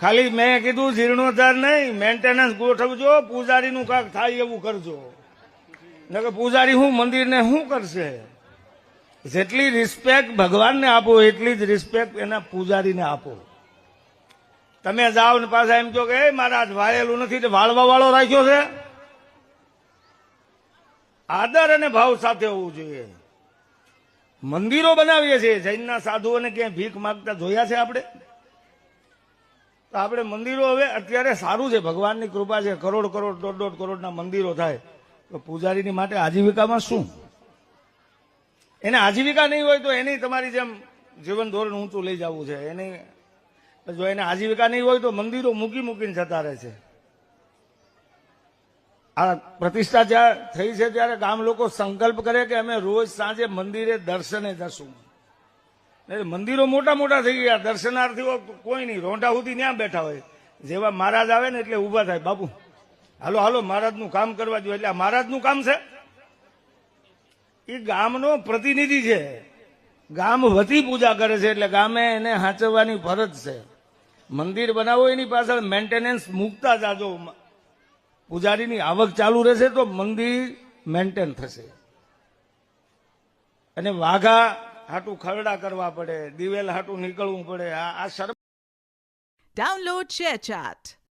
ખાલી મેં કીધું જીર્ણોદ્ધાર નહીં, મેન્ટેનન્સ ગોઠવજો, પૂજારીનું કાંક થાય એવું કરજો. નકર પૂજારી હું મંદિરને શું કરશે? જેટલી રિસ્પેક્ટ ભગવાનને આપો એટલી જ રિસ્પેક્ટ એના પૂજારીને આપો. તમે જાઓ ને પાછા એમ કહો કે એ મારા વાળેલું નથી તો વાળવા વાળો રાખ્યો છે. આદર અને ભાવ સાથે હોવું જોઈએ. મંદિરો બનાવીએ છીએ, જૈનના સાધુઓને ક્યાંય ભીખ માંગતા જોયા છે આપણે? તો આપણે મંદિરો હવે અત્યારે સારું છે, ભગવાનની કૃપા છે, કરોડ કરોડ દોઢ દોઢ કરોડના મંદિરો થાય. તો પૂજારીની માટે આજીવિકામાં શું? એને આજીવિકા નહીં હોય તો એની તમારી જેમ જીવન ધોરણ ઊંચું લઈ જવું છે. એની જો એને આજીવિકા નહીં હોય તો મંદિરો મૂકી મૂકીને જતા રહે છે. આ પ્રતિષ્ઠા જ્યાં થઈ છે ત્યારે ગામ લોકો સંકલ્પ કરે કે અમે રોજ સાંજે મંદિરે દર્શને જશું. મંદિરો મોટા મોટા થઈ ગયા, દર્શનાર્થીઓ કોઈ નહીં, રોંઢા સુધી ત્યાં બેઠા હોય. જેવા મહારાજ આવે ને એટલે ઉભા થાય, બાપુ હાલો હાલો મહારાજનું કામ કરવા જોઈએ. એટલે આ મહારાજનું કામ છે? એ ગામનો પ્રતિનિધિ છે, ગામ વતી પૂજા કરે છે, એટલે ગામે એને સાચવવાની ફરજ છે. મંદિર બનાવો એની પાછળ મેન્ટેનન્સ મૂકતા જાજો. પૂજારીની આવક ચાલુ રહેશે તો મંદિર મેન્ટેન થશે. અને વાઘા હાટું ખરડા કરવા પડે, દિવેલ હાટું નીકળવું પડે. આ શરમ. Download ShareChat.